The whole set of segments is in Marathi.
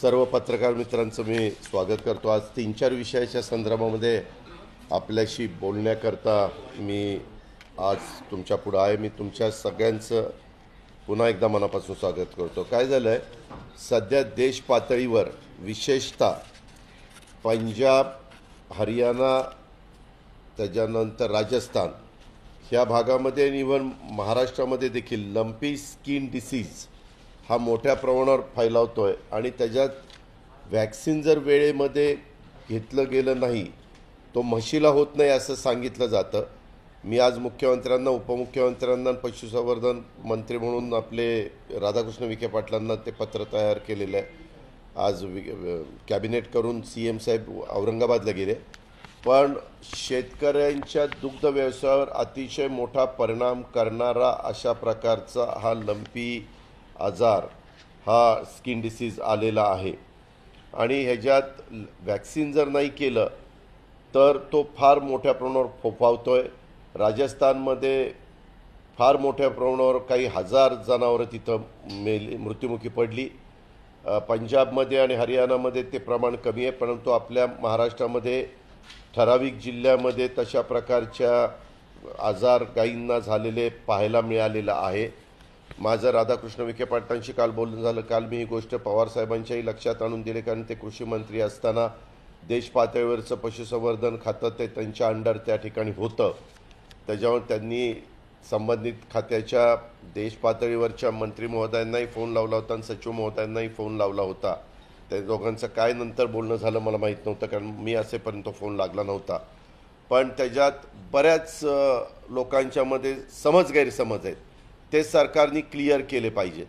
सर्व पत्रकार मित्रांचं मी स्वागत करतो। आज 3-4 विषयाच्या संदर्भामध्ये आपल्याशी बोलण्याकरता मी आज तुमच्या पुढे आहे। मी तुमच्या सगळ्यांचं पुन्हा एकदा मनापासून स्वागत करतो। काय झालं आहे, सध्या देश पातळीवर विशेषतः पंजाब, हरियाणा, त्याच्यानंतर राजस्थान ह्या भागामध्ये आणि इव्हन महाराष्ट्रामध्ये देखील लंपी स्किन डिसीज हा मोठ्या प्रमाणावर फैलावतोय आणि त्याच्यात वॅक्सिन जर वेळेमध्ये घेतलं गेलं नाही तो म्हशीला होत नाही असं सांगितलं जातं। मी आज मुख्यमंत्र्यांना, उपमुख्यमंत्र्यांना, पशुसंवर्धन मंत्री म्हणून आपले राधाकृष्ण विखे पाटलांना ते पत्र तयार केलेलं आहे। आज कॅबिनेट करून CM साहेब औरंगाबादला गेले। पण शेतकऱ्यांच्या दुग्ध व्यवसायावर अतिशय मोठा परिणाम करणारा अशा प्रकारचा हा लंपी आजार, हा स्किन डिसीज आलेला आहे आणि ह्याच्यात वॅक्सिन जर नाही केलं तर तो फार मोठ्या प्रमाणावर फोफावतोय। राजस्थानमध्ये फार मोठ्या प्रमाणावर काही हजार जनावरं तिथं मृत्युमुखी पडली। पंजाबमध्ये आणि हरियाणामध्ये ते प्रमाण कमी आहे, परंतु आपल्या महाराष्ट्रामध्ये ठराविक जिल्ह्यामध्ये तशा प्रकारच्या आजार गायींना झालेले पाहायला मिळालेलं आहे। माझं राधाकृष्ण विखे पाटलांशी काल बोलणं झालं। काल मी ही गोष्ट पवारसाहेबांच्याही लक्षात आणून दिली, कारण ते कृषी मंत्री असताना देश पातळीवरचं पशुसंवर्धन खातं ते त्यांच्या अंडर त्या ठिकाणी होतं। त्याच्यावर त्यांनी संबंधित खात्याच्या देश पातळीवरच्या मंत्री महोदयांनाही फोन लावला होता आणि सचिव महोदयांनाही फोन लावला होता। त्या दोघांचं काय नंतर बोलणं झालं मला माहीत नव्हतं, कारण मी असेपर्यंत फोन लागला नव्हता। पण त्याच्यात बऱ्याच लोकांच्यामध्ये गैरसमज आहेत, ते सरकारने क्लिअर केले पाहिजे।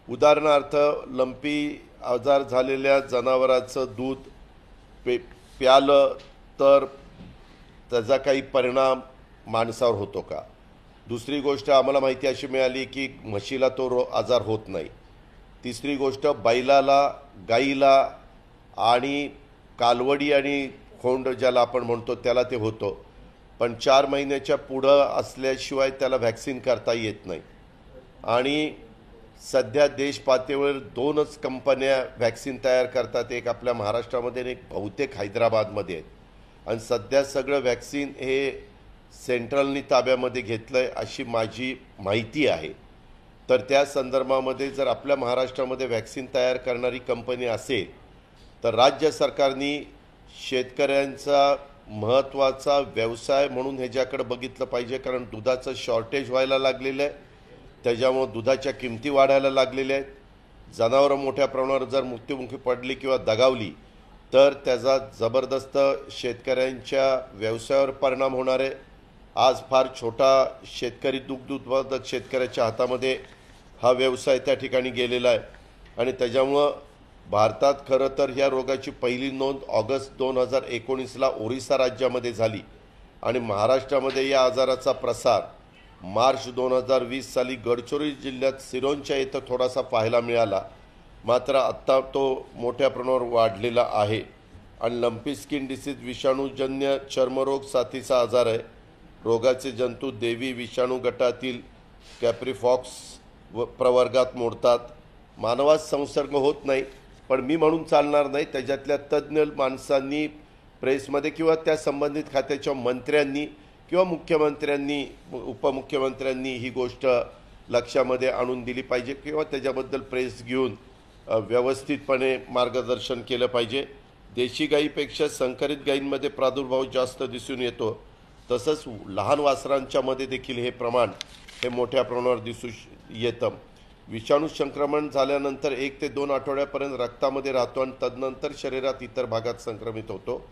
उदाहरणार्थ, लंपी आजार झालेल्या जनावराचं दूध प्यालं तर त्याचा काही परिणाम माणसावर होतो का? दुसरी गोष्ट, आम्हाला माहिती अशी मिळाली की म्हशीला तो आजार होत नाही। तिसरी गोष्ट, बैलाला, गाईला आणि कालवडी आणि खोंड ज्याला आपण म्हणतो त्याला ते होतं, पण 4 महिन्याच्या पुढं असल्याशिवाय त्याला व्हॅक्सिन करता येत नाही। आणि सध्या देश पातळीवर 2च कंपन्या व्हॅक्सिन तयार करतात, एक आपल्या महाराष्ट्रामध्ये आणि एक बहुतेक हैदराबादमध्ये आहेत। आणि सध्या सगळं व्हॅक्सिन हे सेंट्रलनी ताब्यामध्ये घेतलं आहे अशी माझी माहिती आहे। तर त्या संदर्भामध्ये जर आपल्या महाराष्ट्रामध्ये व्हॅक्सिन तयार करणारी कंपनी असेल तर राज्य सरकारने शेतकऱ्यांचा महत्त्वाचा व्यवसाय म्हणून ह्याच्याकडे बघितलं पाहिजे, कारण दुधाचं शॉर्टेज व्हायला लागलेलं आहे। त्याच्यामुळे दुधाच्या किमती वाढायला लागलेल्या आहेत। जनावरं मोठ्या प्रमाणावर जर मृत्युमुखी पडली किंवा दगावली तर त्याचा जबरदस्त शेतकऱ्यांच्या व्यवसायावर परिणाम होणार आहे। आज फार छोटा शेतकरी, दुग्ध उत्पादक शेतकऱ्याच्या हातामध्ये हा व्यवसाय त्या ठिकाणी गेलेला आहे। आणि त्याच्यामुळं भारतात खरं तर ह्या रोगाची पहिली नोंद ऑगस्ट 2019ला ओरिसा राज्यामध्ये झाली आणि महाराष्ट्रामध्ये या आजाराचा प्रसार मार्च 2020 साली गडचिरोली जिल्ह्यात सिरोंचा येथे थोडासा पाहायला मिळाला। मात्र आत्ता तो मोठ्या प्रमाणावर वाढलेला आहे। आणि लंपी स्किन डिसीज विषाणूजन्य चर्मरोग साथीचा आजार आहे। रोगाचे जंतू देवी विषाणू गटातील कॅप्रिफॉक्स प्रवर्गात मोडतात। मानवात संसर्ग होत नाही, पण मी म्हणून चालणार नाही, त्याच्यातल्या तज्ज्ञ माणसांनी प्रेसमध्ये किंवा त्या संबंधित खात्याच्या मंत्र्यांनी किंवा मुख्यमंत्र्यांनी, उपमुख्यमंत्र्यांनी ही गोष्ट लक्षामध्ये आणून दिली पाहिजे किंवा त्याच्याबद्दल प्रेस घेऊन व्यवस्थितपणे मार्गदर्शन केलं पाहिजे। देशी गाईपेक्षा संकरित गायींमध्ये प्रादुर्भाव जास्त दिसून येतो, तसंच लहान वासरांच्यामध्ये देखील हे प्रमाण हे मोठ्या प्रमाणावर दिसू येतं। विषाणू संक्रमण झाल्यानंतर 1 ते 2 आठवड्यापर्यंत रक्तामध्ये राहतो आणि तदनंतर शरीरात इतर भागात संक्रमित होतो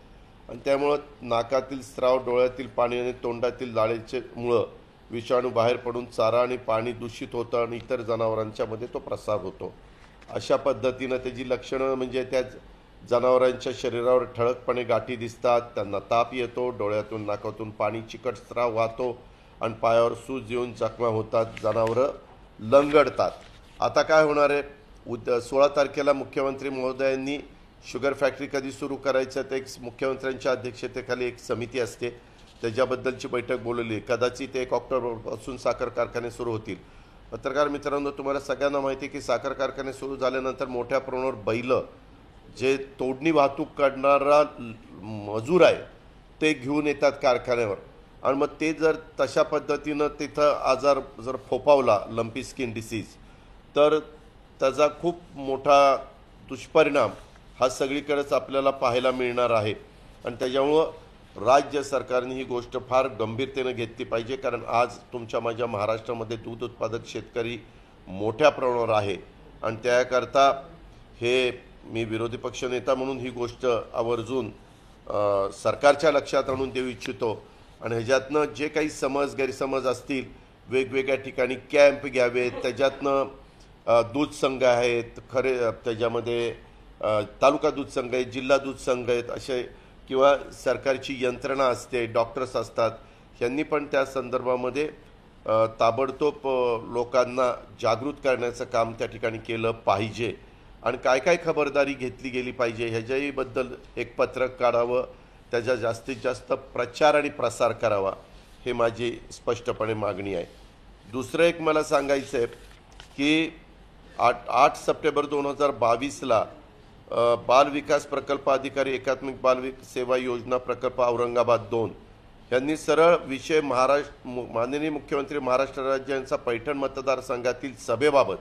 आणि त्यामुळं नाकातील स्राव, डोळ्यातील पाणी आणि तोंडातील लाळेमुळं विषाणू बाहेर पडून चारा आणि पाणी दूषित होतं आणि इतर जनावरांच्यामध्ये तो प्रसार होतो। अशा पद्धतीनं त्याची लक्षणं म्हणजे त्या जनावरांच्या शरीरावर ठळकपणे गाठी दिसतात, त्यांना ताप येतो, डोळ्यातून नाकातून पाणी, चिकट स्राव वाहतो आणि पायावर सूज येऊन जखमा होतात, जनावरं लंगडतात। आता काय होणार आहे, 16 तारखेला मुख्यमंत्री महोदयांनी शुगर फॅक्टरी कधी सुरू करायचं ते एक मुख्यमंत्र्यांच्या अध्यक्षतेखाली एक समिती असते, त्याच्याबद्दलची बैठक बोलवली। कदाचित 1 ऑक्टोबरपासून साखर कारखाने सुरू होतील। पत्रकार मित्रांनो, तुम्हाला सगळ्यांना माहिती आहे की साखर कारखाने सुरू झाल्यानंतर मोठ्या प्रमाणावर बैल जे तोडणी वाहतूक करणारा मजूर आहे ते घेऊन येतात कारखान्यावर, आणि मग ते जर तशा पद्धतीनं तिथं आजार जर फोफावला, लंपी स्किन डिसीज, तर त्याचा खूप मोठा दुष्परिणाम हा सगळीकडेच आपल्याला पाहायला मिळणार आहे. आणि त्याच्यामुळं राज्य सरकारने ही गोष्ट फार गंभीरतेनं घेतली पाहिजे, कारण आज तुमच्या माझ्या महाराष्ट्रामध्ये दूध उत्पादक शेतकरी मोठ्या प्रमाणावर आहे. आणि त्याकरता हे मी विरोधी पक्षनेता म्हणून ही गोष्ट आवर्जून सरकारच्या लक्षात आणून देऊ इच्छितो. आणि ह्याच्यातनं जे काही गैरसमज असतील, वेगवेगळ्या ठिकाणी कॅम्प घ्यावेत, त्याच्यातनं दूध संघ आहेत खरे, त्याच्यामध्ये तालुका दूध संघ आहेत, जिल्हा दूध संघ आहेत असे, किंवा सरकारची यंत्रणा असते, डॉक्टर्स असतात, यांनी पण त्या संदर्भामध्ये ताबडतोब लोकांना जागृत करण्याचं काम त्या ठिकाणी केलं पाहिजे. आणि काय काय खबरदारी घेतली गेली पाहिजे ह्याच्याहीबद्दल एक पत्रक काढावं, त्याचा जास्तीत जास्त प्रचार आणि प्रसार करावा, हे माझी स्पष्टपणे मागणी आहे. दुसरं एक मला सांगायचं आहे की 8 सप्टेंबर 2022ला बाल विकास प्रकल्प अधिकारी एकात्मिक बाल सेवा योजना प्रकल्प औरंगाबाद 2 यांनी सरळ विषय माननीय मुख्यमंत्री महाराष्ट्र राज्य यांचा पैठण मतदारसंघातील सभेबाबत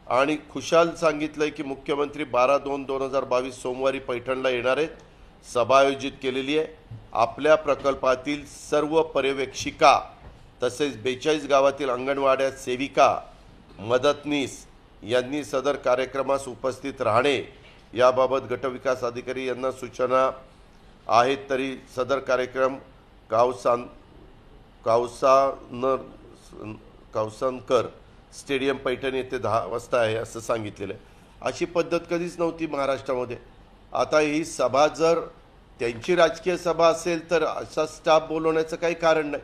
आणि खुशाल सांगितलंय की मुख्यमंत्री 12/2/2022 सोमवारी पैठणला येणार आहेत. सभा आयोजित केलेली आहे. आपल्या प्रकल्पातील सर्व पर्यवेक्षिका तसेच 42 गावातील अंगणवाड्या सेविका, मदतनीस यांनी सदर कार्यक्रमास उपस्थित राहणे याबाबत गटविकास अधिकारी यांना सूचना आहेत. तरी सदर कार्यक्रम कावसानकर स्टेडियम पैठण येथे 10 वाजता आहे असं सांगितलेलं आहे. अशी पद्धत कधीच नव्हती महाराष्ट्रामध्ये. आता ही सभा जर त्यांची राजकीय सभा असेल तर असा स्टाफ बोलवण्याचं काही कारण नाही.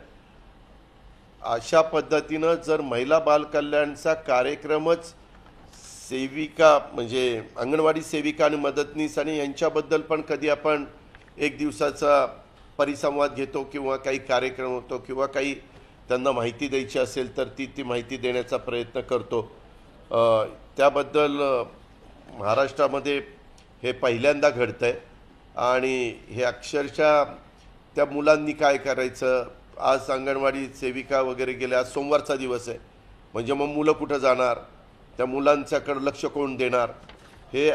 अशा पद्धतीनं जर महिला बालकल्याणचा कार्यक्रमच सेविका म्हणजे अंगणवाडी सेविका आणि मदतनीस आणि यांच्याबद्दल पण कधी आपण एक दिवसाचा परिसंवाद घेतो किंवा काही कार्यक्रम होतो किंवा काही त्यांना माहिती द्यायची असेल तर ती माहिती देण्याचा प्रयत्न करतो. त्याबद्दल महाराष्ट्रामध्ये हे पहिल्यांदा घडतं आहे. आणि हे अक्षरशः त्या मुलांनी काय करायचं, आज अंगणवाडी सेविका वगैरे गेल्या, आज सोमवारचा दिवस आहे, म्हणजे मग मुलं कुठं जाणार, त्या मुलांच्याकडे लक्ष कोण देणार, हे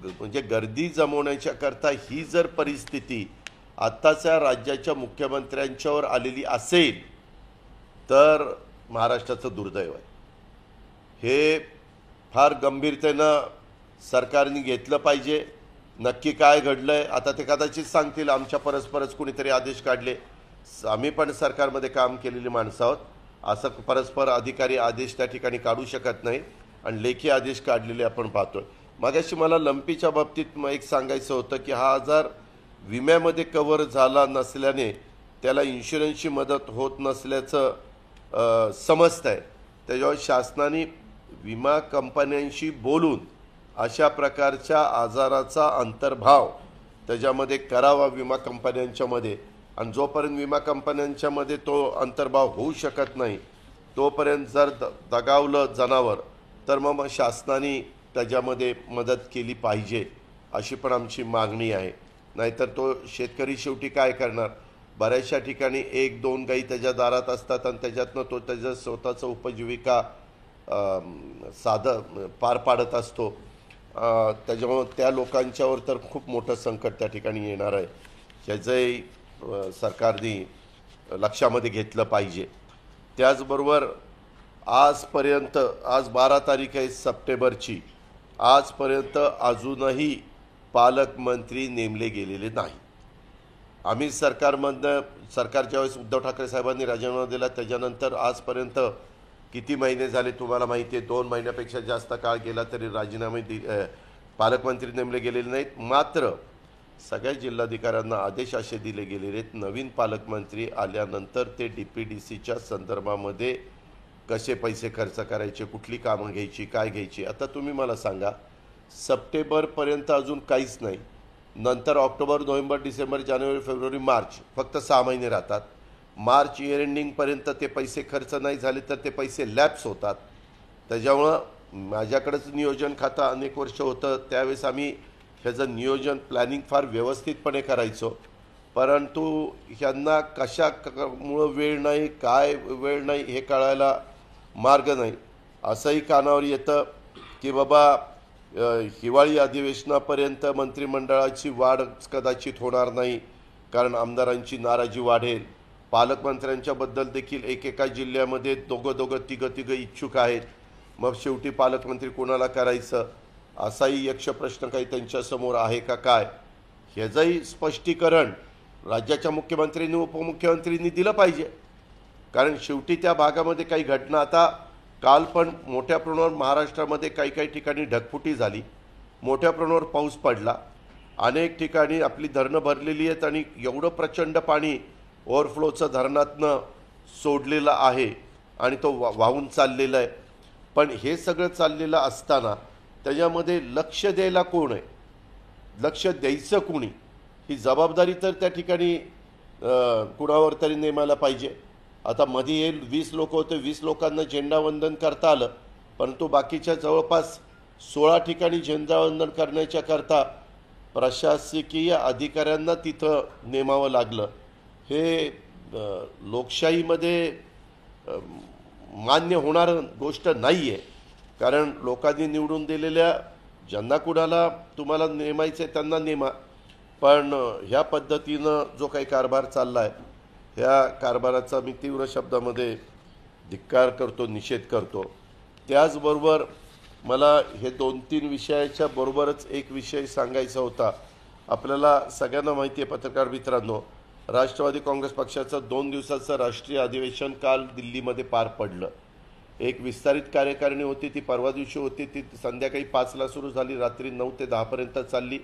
म्हणजे गर्दी जमवण्याच्या करता ही जर परिस्थिती आत्ताच्या राज्याच्या मुख्यमंत्र्यांच्यावर आलेली असेल तर महाराष्ट्राचं दुर्दैव आहे. हे फार गंभीरतेनं सरकारने घेतलं पाहिजे. नक्की काय घडलंय आता ते कदाचित सांगतील. आमच्या परस्परच कुणीतरी आदेश काढले. आम्ही पण सरकारमध्ये काम केलेली माणसं आहोत. असं परस्पर अधिकारी आदेश त्या ठिकाणी काढू शकत नाही आणि लेखी आदेश काढलेले आपण पाहतोय. मागाशी मला लंपीच्या बाबतीत एक सांगायचं होतं की हा आजार विम्यामध्ये कव्हर झाला नसल्याने त्याला इन्शुरन्सची मदत होत नसल्याचं समजतं आहे. त्याच्यावर शासनाने विमा कंपन्यांशी बोलून अशा प्रकारच्या आजाराचा अंतर्भाव त्याच्यामध्ये करावा विमा कंपन्यांच्यामध्ये. आणि जोपर्यंत विमा कंपन्यांच्यामध्ये तो अंतर्भाव होऊ शकत नाही तोपर्यंत जर दगावलं जनावर तर मग शासनाने त्याच्यामध्ये मदत केली पाहिजे अशी पण आमची मागणी आहे. नाहीतर तो शेतकरी शेवटी काय करणार. बऱ्याचशा ठिकाणी 1-2 गाई त्याच्या दारात असतात आणि त्याच्यातनं तो त्याचं स्वतःचं उपजीविका साधं पार पाडत असतो. त्याच्यामुळं त्या लोकांच्यावर तर खूप मोठं संकट त्या ठिकाणी येणार आहे. ह्याचंही सरकारने लक्षामध्ये घेतलं पाहिजे. त्याचबरोबर आजपर्यंत, आज 12 तारीख आहे सप्टेंबरची, आजपर्यंत अजूनही पालकमंत्री नेमले गेलेले नाही. आम्ही सरकार ज्यावेळेस उद्धव ठाकरे साहेबांनी राजीनामा दिला त्याच्यानंतर आजपर्यंत किती महिने झाले तुम्हाला माहिती आहे. 2 महिन्यापेक्षा जास्त काळ गेला तरी राजीनामे पालकमंत्री नेमले गेलेले नाहीत. मात्र सगळ्या जिल्हाधिकाऱ्यांना आदेश असे दिले गेलेले आहेत नवीन पालकमंत्री आल्यानंतर ते DPDCच्या संदर्भामध्ये कसे पैसे खर्च करायचे, कुठली कामं घ्यायची, काय घ्यायची. आता तुम्ही मला सांगा, सप्टेंबरपर्यंत अजून काहीच नाही. नंतर ऑक्टोबर, नोव्हेंबर, डिसेंबर, जानेवारी, फेब्रुवारी, मार्च फक्त 6 महिने राहतात. मार्च इयर एंडिंगपर्यंत ते पैसे खर्च नाही झाले तर ते पैसे लॅप्स होतात. त्याच्यामुळं माझ्याकडेच नियोजन खातं अनेक वर्ष होतं. त्यावेळेस आम्ही ह्याचं नियोजन प्लॅनिंग फार व्यवस्थितपणे करायचो, परंतु ह्यांना कशामुळं वेळ नाही, काय वेळ नाही हे कळायला मार्ग नाही. असंही कानावर येतं की बाबा हिवाळी अधिवेशनापर्यंत मंत्रिमंडळाची वाढ कदाचित होणार नाही, कारण आमदारांची नाराजी वाढेल. पालकमंत्र्यांच्याबद्दल देखील एकेका जिल्ह्यामध्ये दोघं तिघं इच्छुक आहेत. मग शेवटी पालकमंत्री कोणाला करायचं, असाही यक्ष प्रश्न काही त्यांच्यासमोर आहे का काय, ह्याचंही स्पष्टीकरण राज्याच्या मुख्यमंत्र्यांनी उपमुख्यमंत्र्यांनी दिलं पाहिजे. कारण शेवटी त्या भागामध्ये काही घटना, आता काल पण मोठ्या प्रमाणावर महाराष्ट्रामध्ये काही ठिकाणी ढगफुटी झाली, मोठ्या प्रमाणावर पाऊस पडला, अनेक ठिकाणी आपली धरणं भरलेली आहेत आणि एवढं प्रचंड पाणी ओव्हरफ्लोचं धरणातनं सोडलेलं आहे आणि तो वाहून चाललेला आहे. पण हे सगळं चाललेलं असताना त्याच्यामध्ये लक्ष द्यायला कोण आहे, लक्ष द्यायचं कोणी, ही जबाबदारी तर त्या ठिकाणी कुणावर तरी नेमायला पाहिजे. आता मध्ये हे 20 लोक होते, 20 लोकांना झेंडावंदन करता आलं, परंतु बाकीच्या जवळपास 16 ठिकाणी झेंडावंदन करण्याच्या करता प्रशासकीय अधिकाऱ्यांना तिथं नेमावं लागलं. हे लोकशाहीमध्ये मान्य होणार गोष्ट नाही आहे. कारण लोकांनी निवडून दिलेल्या ज्यांना कुणाला तुम्हाला नेमायचं आहे त्यांना नेमा, पण ह्या पद्धतीनं जो काही कारभार चालला आहे, ह्या कारभाराचा मी तीव्र शब्दामध्ये धिक्कार करतो, निषेध करतो. त्याचबरोबर मला हे 2-3 विषयाच्या बरोबरच एक विषय सांगायचा होता. आपल्याला सगळ्यांना माहिती आहे पत्रकार मित्रांनो, राष्ट्रवादी काँग्रेस पक्षाचं 2 दिवसाचं राष्ट्रीय अधिवेशन काल दिल्लीमध्ये पार पडलं. एक विस्तारित कार्यकारिणी होती, ती परवा दिवशी होती, ती संध्याकाळी 5ला सुरू झाली, रात्री 9 ते 10पर्यंत चालली.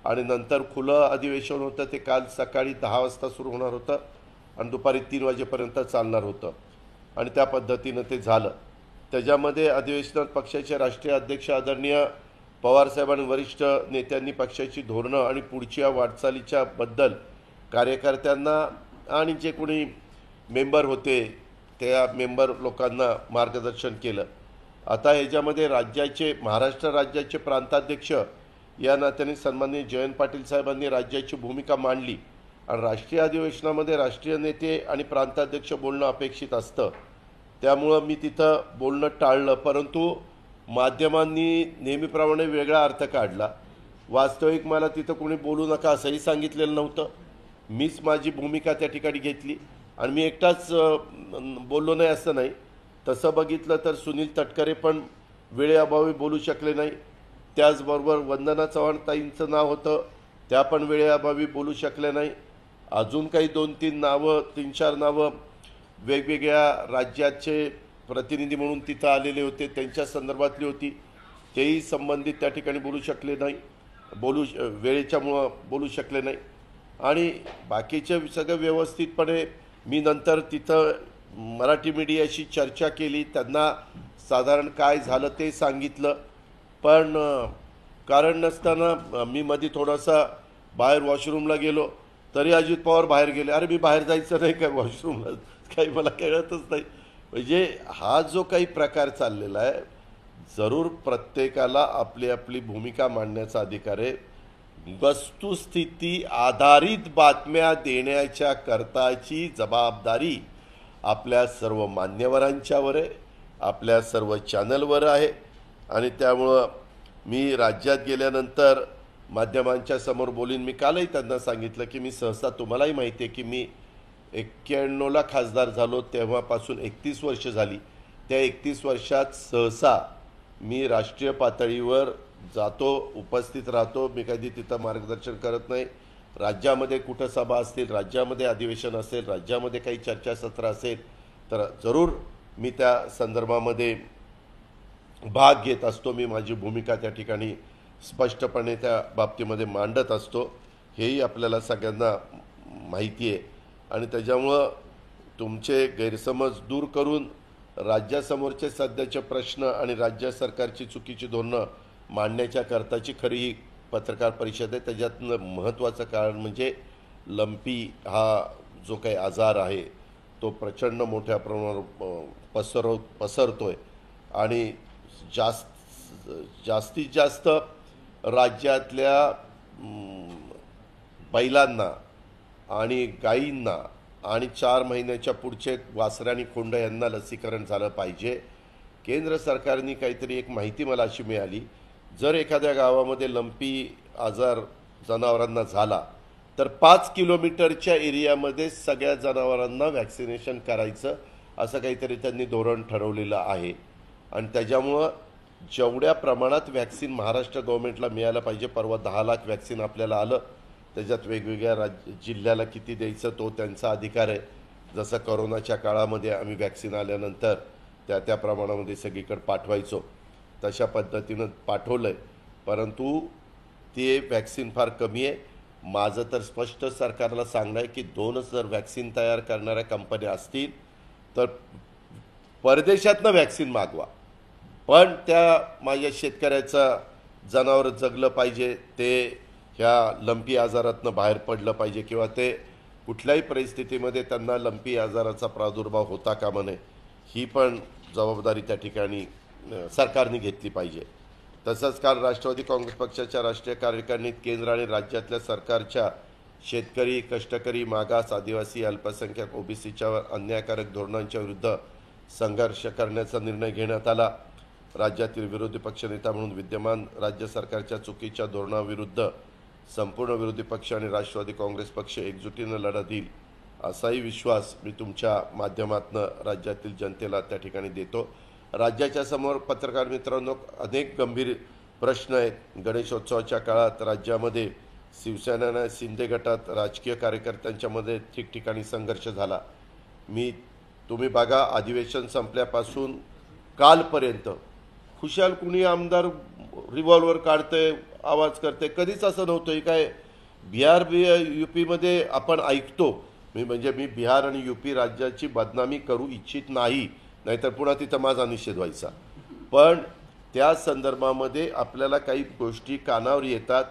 आणि नंतर खुलं अधिवेशन होतं, ते काल सकाळी 10 वाजता सुरू होणार होतं आणि दुपारी 3 वाजेपर्यंत चालणार होतं. आणि त्या पद्धतीनं ते झालं. त्याच्यामध्ये अधिवेशनात पक्षाचे राष्ट्रीय अध्यक्ष आदरणीय पवारसाहेब आणि वरिष्ठ नेत्यांनी पक्षाची धोरणं आणि पुढच्या वाटचालीच्या बद्दल कार्यकर्त्यांना आणि जे कोणी मेंबर होते त्या मेंबर लोकांना मार्गदर्शन केलं. आता ह्याच्यामध्ये महाराष्ट्र राज्याचे प्रांताध्यक्ष या नात्याने सन्माननीय जयंत पाटील साहेबांनी राज्याची भूमिका मांडली आणि राष्ट्रीय अधिवेशनामध्ये राष्ट्रीय नेते आणि प्रांताध्यक्ष बोलणं अपेक्षित असतं. त्यामुळं मी तिथं बोलणं टाळलं, परंतु माध्यमांनी नेहमीप्रमाणे वेगळा अर्थ काढला. वास्तविक मला तिथं कोणी बोलू नका असंही सांगितलेलं नव्हतं. मीच माझी भूमिका त्या ठिकाणी घेतली आणि मी एकटाच बोललो नाही असं नाही. तसं बघितलं तर सुनील तटकरे पण वेळेअभावी बोलू शकले नाही. त्याचबरोबर वंदना चव्हाण ताईंचं नाव होतं, त्या पण वेळेअभावी बोलू शकल्या नाही. अजून काही 2-3 नावं 3-4 नावं वेगवेगळ्या राज्याचे प्रतिनिधी म्हणून तिथं आलेले होते, त्यांच्या संदर्भातली होती, तेही संबंधित त्या ठिकाणी बोलू शकले नाही, वेळेच्यामुळं बोलू शकले नाही. आणि बाकीचे सगळं व्यवस्थितपणे मी नंतर तिथं मराठी मीडियाशी चर्चा केली, त्यांना साधारण काय झालं ते सांगितलं. पण कारण नसताना मी मध्ये थोडासा बाहेर वॉशरूमला गेलो, तरी अजित पवार बाहेर गेले. अरे मी बाहेर जायचं नाही काय वॉशरूमला, काही मला कळतच नाही. म्हणजे हा जो काही प्रकार चाललेला आहे, जरूर प्रत्येकाला आपली आपली भूमिका मांडण्याचा अधिकार आहे. वस्तुस्थिती आधारित बातम्या देण्याच्या करताची जबाबदारी आपल्या सर्व मान्यवरांच्यावर आहे, आपल्या सर्व चॅनलवर आहे. आणि त्यामुळं मी राज्यात गेल्यानंतर माध्यमांच्या समोर बोलीन. मी कालही त्यांना सांगितलं की मी सहसा, तुम्हालाही माहिती आहे की मी 91ला खासदार झालो, तेव्हापासून 31 वर्ष झाली. त्या 31 वर्षात सहसा मी राष्ट्रीय पातळीवर जातो, उपस्थित राहतो. मी कधी तिथं मार्गदर्शन करत नाही. राज्यामध्ये कुठं सभा असतील, राज्यामध्ये अधिवेशन असेल, राज्यामध्ये काही चर्चासत्र असेल तर जरूर मी त्या संदर्भामध्ये भाग घेत असतो. मी माझी भूमिका त्या ठिकाणी स्पष्टपणे त्या बाबतीमध्ये मांडत असतो, हेही आपल्याला सगळ्यांना माहिती आहे. आणि त्याच्यामुळं तुमचे गैरसमज दूर करून राज्यासमोरचे सध्याचे प्रश्न आणि राज्य सरकारची चुकीची धोरणं मांडण्याच्या करताची खरी ही पत्रकार परिषद आहे. त्याच्यातलं महत्त्वाचं कारण म्हणजे लंपी हा जो काही आजार आहे तो प्रचंड मोठ्या प्रमाणावर पसरतोय आणि जास्तीत जास्त राज्यातल्या बैलांना आणि गायींना आणि 4 महिन्याच्या पुढचे वासरं आणि खोंड यांना लसीकरण झालं पाहिजे. केंद्र सरकारने काहीतरी एक माहिती मला अशी मिळाली, जर एखाद्या गावामध्ये लंपी आजार जनावरांना झाला तर 5 किलोमीटरच्या एरियामध्ये सगळ्या जनावरांना वॅक्सिनेशन करायचं असं काहीतरी त्यांनी धोरण ठरवलेलं आहे. आणि त्याच्यामुळं जेवढ्या प्रमाणात वॅक्सिन महाराष्ट्र गव्हर्नमेंटला मिळायला पाहिजे, परवा 10 लाख वॅक्सिन आपल्याला आलं, त्याच्यात वेगवेगळ्या जिल्ह्याला किती द्यायचं तो त्यांचा अधिकार आहे. जसं कोरोनाच्या काळामध्ये आम्ही वॅक्सिन आल्यानंतर त्या प्रमाणामध्ये सगळीकडे पाठवायचो तशा पद्धतीनं पाठवलं आहे, परंतु ते वॅक्सिन फार कमी आहे. माझं तर स्पष्ट सरकारला सांगणं आहे की 2च जर वॅक्सिन तयार करणाऱ्या कंपन्या असतील तर परदेशातनं वॅक्सिन मागवा, पण त्या माझ्या शेतकऱ्याचं जनावर जगलं पाहिजे, ते ह्या लंपी आजारातनं बाहेर पडलं पाहिजे किंवा ते कुठल्याही परिस्थितीमध्ये त्यांना लंपी आजाराचा प्रादुर्भाव होता कामा नये, ही पण जबाबदारी त्या ठिकाणी सरकारने घेतली पाहिजे. तसंच काल राष्ट्रवादी काँग्रेस पक्षाच्या राष्ट्रीय कार्यकारिणीत केंद्र आणि राज्यातल्या सरकारच्या शेतकरी, कष्टकरी, मागास, आदिवासी, अल्पसंख्याक, ओबीसीच्या अन्यायकारक धोरणांच्या विरुद्ध संघर्ष करण्याचा निर्णय घेण्यात आला. राज्यातील विरोधी पक्षनेता म्हणून विद्यमान राज्य सरकारच्या चुकीच्या धोरणाविरुद्ध संपूर्ण विरोधी पक्ष आणि राष्ट्रवादी काँग्रेस पक्ष एकजुटीनं लढा देईल असाही विश्वास मी तुमच्या माध्यमातून राज्यातील जनतेला त्या ठिकाणी देतो. राज्याच्या समोर पत्रकार मित्रांनो अनेक गंभीर प्रश्न आहेत. गणेशोत्सवाच्या काळात राज्यामध्ये शिवसेना आणि शिंदे गटात राजकीय कार्यकर्त्यांच्यामध्ये ठिकठिकाणी संघर्ष झाला. तुम्ही बघा, अधिवेशन संपल्यापासून कालपर्यंत खुशाल कुणी आमदार रिव्हॉल्वर काढतंय, आवाज करते, कधीच असं नव्हतं. काय यूपीमध्ये आपण ऐकतो, म्हणजे मी बिहार आणि यूपी राज्याची बदनामी करू इच्छित नाही, नाहीतर पुन्हा तिथं माझा निषेध व्हायचा, पण त्या संदर्भामध्ये आपल्याला काही गोष्टी कानावर येतात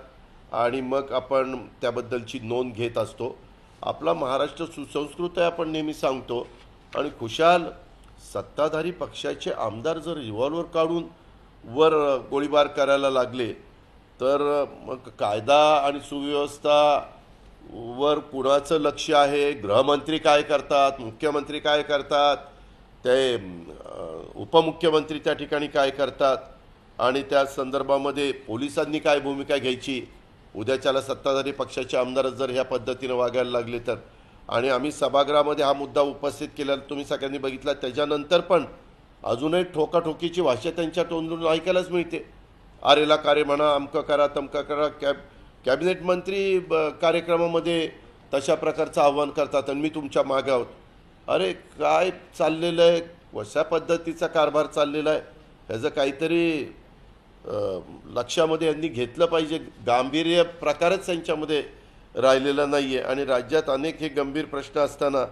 आणि मग आपण त्याबद्दलची नोंद घेत असतो. आपला महाराष्ट्र सुसंस्कृत आहे आपण नेहमी सांगतो, आणि खुशाल सत्ताधारी पक्षाचे आमदार जर रिव्हॉल्वर काढून वर गोळीबार करायला लागले तर मग कायदा आणि सुव्यवस्था वर कुणाचं लक्ष आहे? गृहमंत्री काय करतात, मुख्यमंत्री काय करतात, ते उपमुख्यमंत्री त्या ठिकाणी काय करतात, आणि त्या संदर्भामध्ये पोलिसांनी काय भूमिका घ्यायची? उद्याच्याला सत्ताधारी पक्षाचे आमदार जर ह्या पद्धतीनं वागायला लागले तर. आणि आम्ही सभागृहामध्ये हा मुद्दा उपस्थित केला, तुम्ही सगळ्यांनी बघितला. त्याच्यानंतर पण अजूनही ठोकाठोकीची भाषा त्यांच्या तोंडून ऐकायलाच मिळते. आरेला कार्य म्हणा, अमकं करा, तमकं करा. कॅबिनेट मंत्री कार्यक्रमामध्ये तशा प्रकारचं आव्हान करतात आणि मी तुमच्या मागे आहोत. अरे काय चाललेलं आहे, कशा पद्धतीचा कारभार चाललेला आहे, ह्याचं काहीतरी लक्षामध्ये यांनी घेतलं पाहिजे. गांभीर्य प्रकारच त्यांच्यामध्ये राहिलेला नाही आहे. आणि राज्यात अनेक हे गंभीर प्रश्न असताना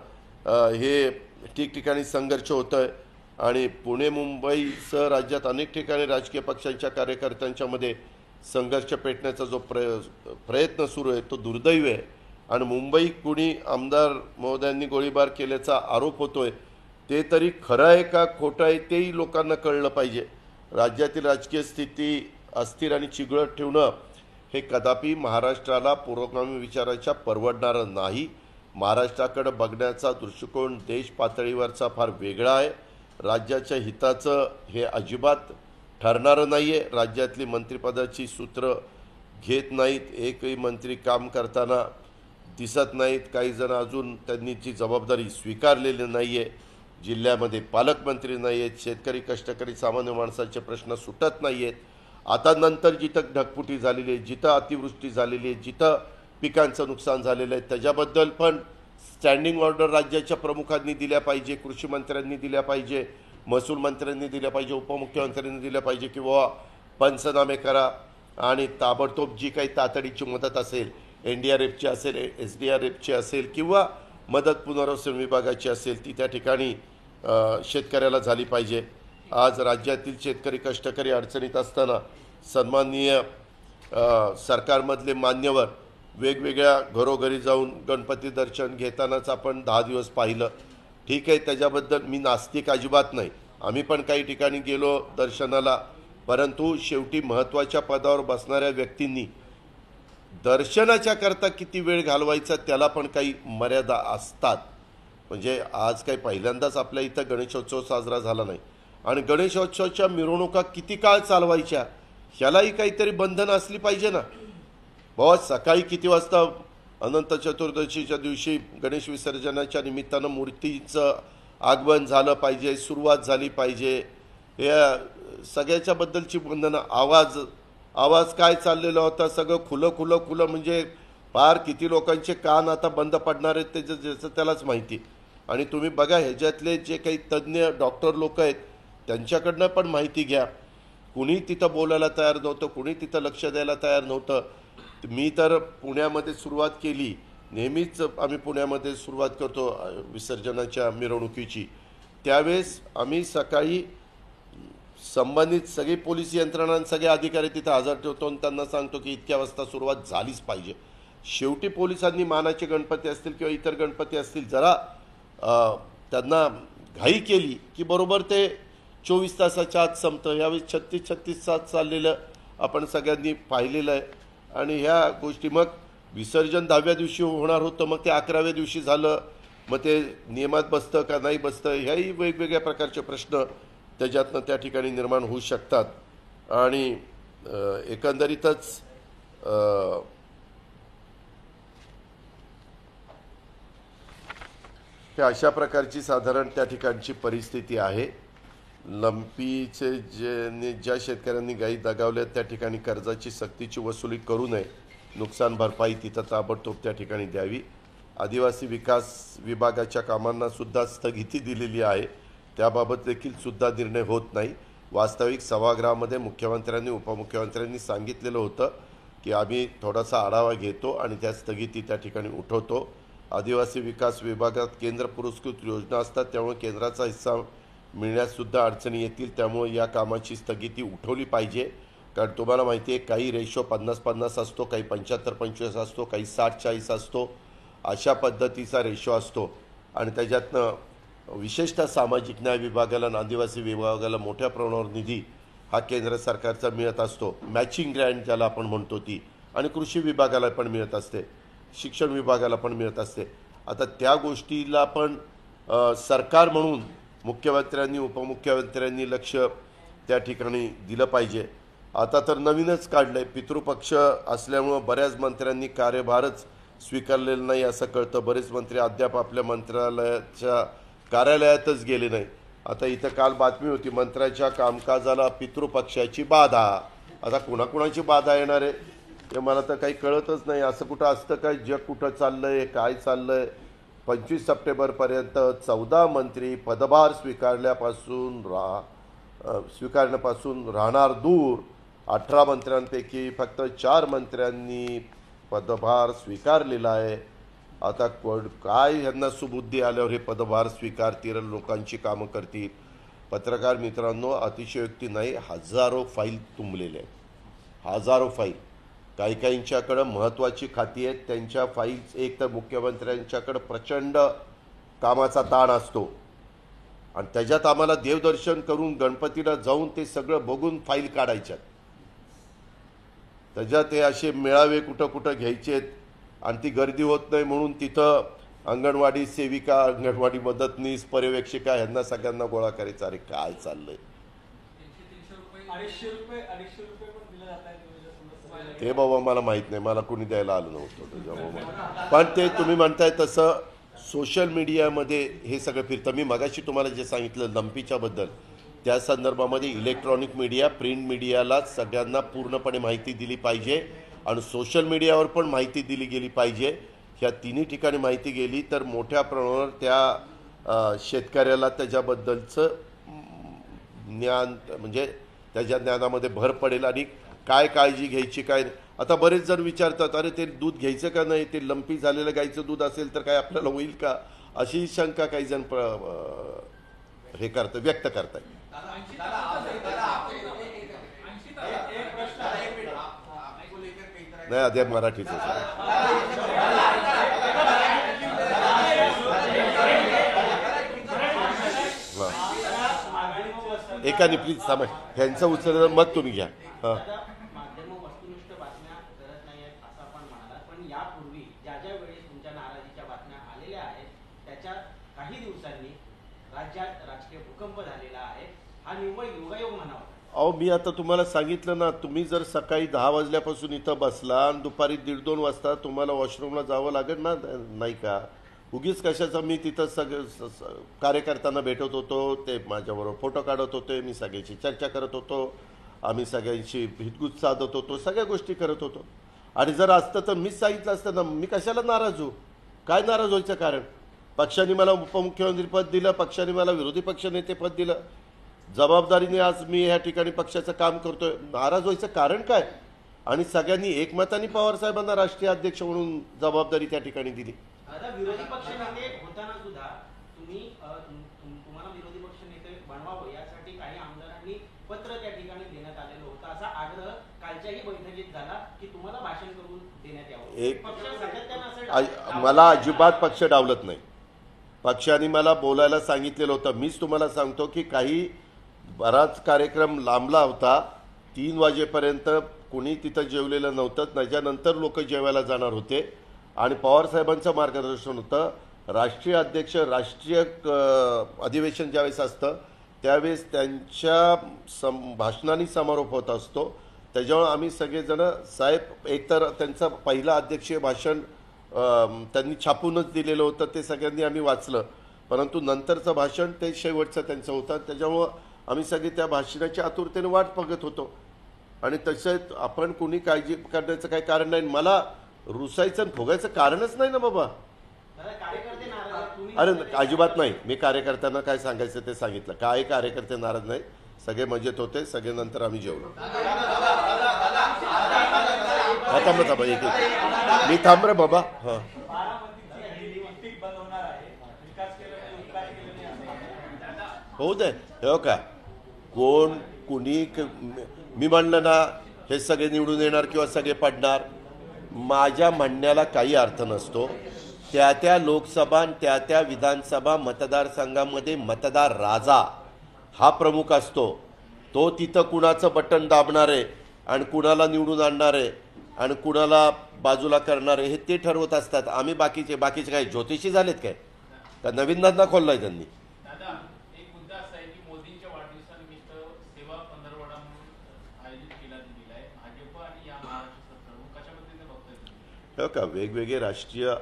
हे ठिकठिकाणी संघर्ष होत आहे. आणि पुणे मुंबईसह राज्यात अनेक ठिकाणी राजकीय पक्षांच्या कार्यकर्त्यांच्यामध्ये संघर्ष पेटण्याचा जो प्रयत्न सुरू आहे तो दुर्दैवी आहे. आणि मुंबई कुणी आमदार महोदयांनी गोळीबार केल्याचा आरोप होतोय, ते तरी खरं आहे का खोटं आहे तेही लोकांना कळलं पाहिजे. राज्यातील राजकीय स्थिती अस्थिर आणि चिघळत ठेवणं हे कदापि महाराष्ट्राला पुरोगामी विचाराच्या परवडणारं नाही. महाराष्ट्राकडे बघण्याचा दृष्टिकोन देश पातळीवरचा फार वेगळा आहे. राज्याच्या हिताचं हे अजिबात ठरणारं नाही आहे. राज्यातली मंत्रिपदाची सूत्र घेत नाहीत, एकही मंत्री काम करताना दिसत नाहीत. काही जण अजून त्यांनी ती जबाबदारी स्वीकारलेली नाही आहे. जिल्ह्यामध्ये पालकमंत्री नाही आहेत. शेतकरी, कष्टकरी, सामान्य माणसाचे प्रश्न सुटत नाही आहेत. आता नंतर जिथं ढगफुटी झालेली आहे, जिथं अतिवृष्टी झालेली आहे, जिथं पिकांचं नुकसान झालेलं आहे, त्याच्याबद्दल पण स्टँडिंग ऑर्डर राज्याच्या प्रमुखांनी दिल्या पाहिजे, कृषी मंत्र्यांनी दिल्या पाहिजे, महसूल मंत्र्यांनी दिल्या पाहिजे, उपमुख्यमंत्र्यांनी दिल्या पाहिजे, किंवा पंचनामे करा आणि ताबडतोब जी काही तातडीची मदत असेल, NDRFची असेल, SDRFची असेल किंवा मदत पुनर्वसन विभागाची असेल, ती त्या ठिकाणी शेतकऱ्याला झाली पाहिजे. आज राज्यातील शेतकरी, कष्टकरी अडचणीत असताना सन्माननीय सरकारमधले मान्यवर वेगवेगळ्या घरोघरी जाऊन गणपती दर्शन घेतानाच आपण 10 दिवस पाहिलं. ठीक आहे, त्याच्याबद्दल मी नास्तिक अजिबात नाही. आम्ही पण काही ठिकाणी गेलो दर्शनाला, परंतु शेवटी महत्त्वाच्या पदावर बसणाऱ्या व्यक्तींनी दर्शनाच्या करता किती वेळ घालवायचा त्याला पण काही मर्यादा असतात. म्हणजे आज काही पहिल्यांदाच आपल्या इथं गणेशोत्सव साजरा झाला नाही आणि गणेशोत्सवाच्या मिरवणुका किती काळ चालवायच्या ह्यालाही काहीतरी बंधनं असली पाहिजे ना. बाबा सकाळी किती वाजता अनंत चतुर्दशीच्या दिवशी गणेश विसर्जनाच्या निमित्तानं मूर्तीचं आगमन झालं पाहिजे, सुरुवात झाली पाहिजे. या सगळ्याच्या बद्दलची बंधनं, आवाज काय चाललेला होता, सगळं खुलं म्हणजे फार किती लोकांचे कान आता बंद पडणार आहेत त्याचं ज्याचं त्यालाच माहिती. आणि तुम्ही बघा ह्याच्यातले जे काही तज्ज्ञ डॉक्टर लोक आहेत त्यांच्याकडनं पण माहिती घ्या. कुणी तिथं बोलायला तयार नव्हतं, कुणी तिथं लक्ष द्यायला तयार नव्हतं. मी तर पुण्यामध्ये सुरुवात केली, नेहमीच आम्ही पुण्यामध्ये सुरुवात करतो विसर्जनाच्या मिरवणुकीची. त्यावेळेस आम्ही सकाळी संबंधित सगळी पोलीस यंत्रणा सगळे अधिकारी तिथे हजर ठेवतो आणि त्यांना सांगतो की इतक्या वाजता सुरुवात झालीच पाहिजे. शेवटी पोलिसांनी मानाचे गणपती असतील किंवा इतर गणपती असतील जरा त्यांना घाई केली की बरोबर ते 24 तासाच्या आत संपतं. यावेळी 36 तास चाललेलं आपण सगळ्यांनी पाहिलेलं आहे. आणि ह्या गोष्टी मग विसर्जन 10व्या दिवशी होणार होतं, मग ते 11व्या दिवशी झालं, मग ते नियमात बसतं का नाही बसतं, ह्याही वेगवेगळ्या प्रकारचे प्रश्न त्याच्यातनं त्या ठिकाणी निर्माण होऊ शकतात. आणि एकंदरीतच हे अशा प्रकारची साधारण त्या ठिकाणची परिस्थिती आहे. लंपीचे ज्या शेतकऱ्यांनी गायी दगावल्या त्या ठिकाणी कर्जाची सक्तीची वसुली करू नये, नुकसान भरपाई तिथं ताबडतोब त्या ठिकाणी द्यावी. आदिवासी विकास विभागाच्या कामांना सुद्धा स्थगिती दिलेली आहे, त्याबाबत देखील सुद्धा निर्णय होत नाही. वास्तविक सभागृहामध्ये मुख्यमंत्र्यांनी उपमुख्यमंत्र्यांनी सांगितलेलं होतं की आम्ही थोडासा आढावा घेतो आणि त्या स्थगिती त्या ठिकाणी उठवतो. आदिवासी विकास विभागात केंद्र पुरस्कृत योजना असतात, त्यामुळे केंद्राचा हिस्सा मिळण्याससुद्धा अडचणी येतील. त्यामुळे या कामाची स्थगिती उठवली पाहिजे. कारण तुम्हाला माहिती आहे काही रेशो 50-50 असतो, काही 75-25 असतो, काही 60-40 असतो. अशा पद्धतीचा रेशो असतो आणि त्याच्यातनं विशेषतः सामाजिक न्याय विभागाला आणि आदिवासी विभागाला मोठ्या प्रमाणावर निधी हा केंद्र सरकारचा मिळत असतो. मॅचिंग ग्रँट ज्याला आपण म्हणतो ती, आणि कृषी विभागाला पण मिळत असते, शिक्षण विभागाला पण मिळत असते. आता त्या गोष्टीला पण सरकार म्हणून मुख्यमंत्र्यांनी उपमुख्यमंत्र्यांनी लक्ष त्या ठिकाणी दिलं पाहिजे. आता तर नवीनच काढलं आहे, पितृपक्ष असल्यामुळं बऱ्याच मंत्र्यांनी कार्यभारच स्वीकारलेलं नाही असं कळतं. बरेच मंत्री अद्याप आपल्या मंत्रालयाच्या कार्यालयातच गेले नाही. आता इथं काल बातमी होती, मंत्र्याच्या कामकाजाला पितृपक्षाची बाधा. आता कुणाकुणाची बाधा येणार आहे ते मला तर काही कळतच नाही. असं कुठं असतं काय? जग कुठं चाललं आहे, काय चाललं आहे? 25 सप्टेंबरपर्यंत 14 मंत्री पदभार स्वीकारण्यापासून राहणार दूर. 18 मंत्र्यांपैकी फक्त 4 मंत्र्यांनी पदभार स्वीकारलेला आहे. आता काय ह्यांना सुबुद्धी आल्यावर हे पदभार स्वीकारतील, लोकांची कामं करतील? पत्रकार मित्रांनो, अतिशयोक्ती नाही, हजारो फाईल तुंबलेले आहेत, हजारो फाईल. काही काहींच्याकडं महत्त्वाची खाती आहेत, त्यांच्या फाईल्स, एक तर मुख्यमंत्र्यांच्याकडं प्रचंड कामाचा ताण असतो आणि त्याच्यात आम्हाला देवदर्शन करून गणपतीला जाऊन ते सगळं बघून फाईल काढायच्यात. त्याच्यात हे असे मेळावे कुठं कुठं घ्यायचे आहेत आणि ती गर्दी होत नाही म्हणून तिथं अंगणवाडी सेविका, अंगणवाडी मदतनीस, पर्यवेक्षिका ह्यांना सगळ्यांना गोळा करायचा. अरे काय चाललंय ते बाबा मला माहीत नाही, मला कोणी द्यायला आलं नव्हतं त्याच्यामुळे. पण ते तुम्ही म्हणताय तसं सोशल मीडियामध्ये हे सगळं फिरतं. मी मगाशी तुम्हाला जे सांगितलं लंपीच्याबद्दल, त्या संदर्भामध्ये इलेक्ट्रॉनिक मीडिया, प्रिंट मीडियाला सगळ्यांना पूर्णपणे माहिती दिली पाहिजे आणि सोशल मीडियावर पण माहिती दिली गेली पाहिजे. ह्या तिन्ही ठिकाणी माहिती गेली तर मोठ्या प्रमाणावर त्या शेतकऱ्याला त्याच्याबद्दलचं ज्ञान, म्हणजे त्याच्या ज्ञानामध्ये भर पडेल आणि काय काळजी घ्यायची काय. आता बरेच जण विचारतात, अरे ते दूध घ्यायचं का नाही, ते लंपी झालेलं गाईचं दूध असेल तर काय आपल्याला होईल का, अशी शंका काही जण हे करतात, व्यक्त करतात. नाही अद्याप मराठीच एकाने प्लीज थांबा, ह्यांचं उचललं मग तुम्ही घ्या. हां माध्यम वस्तुनिष्ठ बातम्या करत नाही आहेत असं आपण म्हणाला, पण यापूर्वी ज्या ज्या वेळेस तुमच्या नाराजीच्या बातम्या आलेल्या आहेत त्याच्या काही दिवसांनी राज्यात राजकीय भूकंप झालेला आहे. हा निव्वळ योगायोग म्हणावा. अहो मी आता तुम्हाला सांगितलं ना, तुम्ही जर सकाळी 10 वाजल्यापासून इथं बसला आणि दुपारी 1:30-2 वाजता तुम्हाला वॉशरूमला जावं लागेल ना, नाही का? उगीच कशाचं मी तिथं कार्यकर्त्यांना भेटत होतो, ते माझ्याबरोबर फोटो काढत होते, मी सगळ्याची चर्चा करत होतो, आम्ही सगळ्यांशी हितगुज साधत होतो, सगळ्या गोष्टी करत होतो. आणि जर असतं तर मीच सांगितलं असतं ना, मी कशाला नाराज होऊ? काय नाराज व्हायचं कारण? पक्षाने मला उपमुख्यमंत्री पद दिलं, पक्षाने मला विरोधी पक्षनेते पद दिलं, जबाबदारीने आज मी ह्या ठिकाणी पक्षाचं काम करतोय. नाराज व्हायचं कारण काय? आणि सगळ्यांनी एकमताने पवार साहेबांना राष्ट्रीय अध्यक्ष म्हणून जबाबदारी त्या ठिकाणी दिली. विरोधी पक्ष नेते होताना सुद्धा तुम्ही तुम्हाला विरोधी पक्ष नेते बनवावं यासाठी काही आमदारांनी पत्र त्या ठिकाणी देण्यात आलेलं होतं. असा आग्रह कालच्याही बैठकीत झाला की तुम्हाला भाषण करून देण्यात यावं. मला अजिबात पक्ष डावलत नाही. पक्षाने मला बोलायला सांगितलेलं होतं. मीच तुम्हाला सांगतो की काही बराच कार्यक्रम लांबला होता, 3 वाजेपर्यंत कोणी तिथं जेवलेलं नव्हतं. त्याच्यानंतर लोक जेवायला जाणार होते आणि पवारसाहेबांचं मार्गदर्शन होतं. राष्ट्रीय अध्यक्ष राष्ट्रीय अधिवेशन ज्यावेळेस असतं त्यावेळेस त्यांच्या भाषणाने समारोप होत असतो. त्याच्यामुळे आम्ही सगळेजण साहेब, एकतर त्यांचं पहिलं अध्यक्षीय भाषण त्यांनी छापूनच दिलेलं होतं, ते सगळ्यांनी आम्ही वाचलं, परंतु नंतरचं भाषण ते शेवटचं त्यांचं होतं. त्याच्यामुळं आम्ही सगळे त्या भाषणाच्या आतुरतेने वाट बघत होतो. आणि तसंच आपण कोणी काळजी करण्याचं काही कारण नाही. मला रुसायचं आणि फुगायचं कारणच नाही ना बाबा. अरे अजिबात नाही. मी कार्यकर्त्यांना काय सांगायचं ते सांगितलं. काय कार्यकर्ते नाराज नाही, सगळे मजेत होते, सगळे. नंतर आम्ही जेवलो. थांब थांबा एक मी थांब रे बाबा. हां होऊ दे. हो का, कोण कुणी मी म्हणलं ना हे सगळे निवडून येणार किंवा सगळे पडणार, माझ्या म्हणण्याला काही अर्थ नसतो. त्या त्या लोकसभा आणि त्या त्या विधानसभा मतदारसंघामध्ये मतदार राजा हा प्रमुख असतो. तो तिथं कुणाचं बटन दाबणार आहे आणि कुणाला निवडून आणणार आहे आणि कुणाला बाजूला करणार आहे हे ते ठरवत असतात. आम्ही बाकीचे काय ज्योतिषी झालेत काय? का नवीन धंदा खोललाय त्यांनी? हो का, वेगवेगळे राष्ट्रीय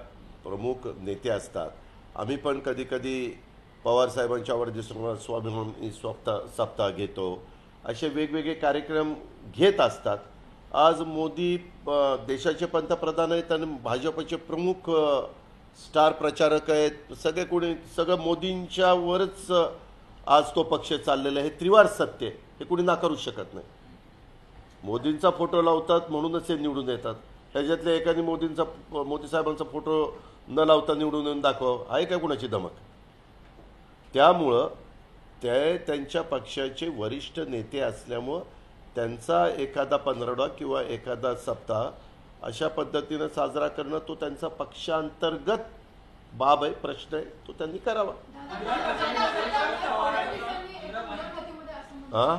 प्रमुख नेते असतात. आम्ही पण कधी कधी पवारसाहेबांच्या वाढदिवसाला स्वाभिमानी सप्ताह घेतो. असे वेगवेगळे कार्यक्रम घेत असतात. आज मोदी देशाचे पंतप्रधान आहेत आणि भाजपचे प्रमुख स्टार प्रचारक आहेत. सगळं मोदींच्यावरच आज तो पक्ष चाललेला आहे. त्रिवार सत्य हे कुणी नाकारू शकत नाही. मोदींचा फोटो लावतात म्हणूनच हे निवडून येतात. ह्याच्यातल्या एकाने मोदी साहेबांचा फोटो न लावता निवडून येऊन दाखव, आहे काय कुणाची धमक? त्यामुळं त्यांच्या पक्षाचे वरिष्ठ नेते असल्यामुळं त्यांचा एखादा पंधरवडा किंवा एखादा सप्ताह अशा पद्धतीनं साजरा करणं तो त्यांचा पक्षांतर्गत बाब आहे, प्रश्न आहे, तो त्यांनी करावा. हां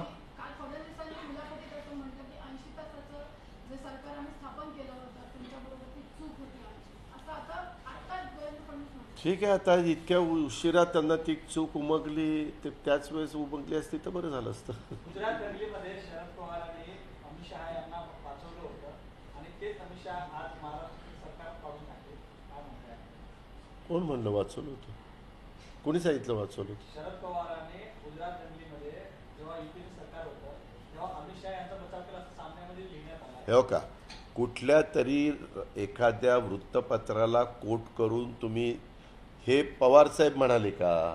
ठीक आहे. आता इतक्या उशिरा त्यांना ती चूक उमगली, त्याच वेळेस उमगली असती तर बरं झालं असतं. गुजरात रॅलीमध्ये शरद पवारांनी अमित शहा यांना वाचवलं होतं आणि तेच अमित शहा आज महाराष्ट्र सरकार काढून टाकले. काय म्हणताय? कोण म्हणलं वाचवलं होतं? कोणी सांगितलं वाचवलं होतं? शरद पवारांनी गुजरात रॅलीमध्ये जेव्हा युतीचं सरकार होतं तेव्हा अमित शहा यांचा बचाव केला असं सामन्यामध्ये लिहिण्यात आलं. हो का, कुठल्या तरी एखाद्या वृत्तपत्राला कोट करून तुम्ही हे पवारसाहेब म्हणाले का?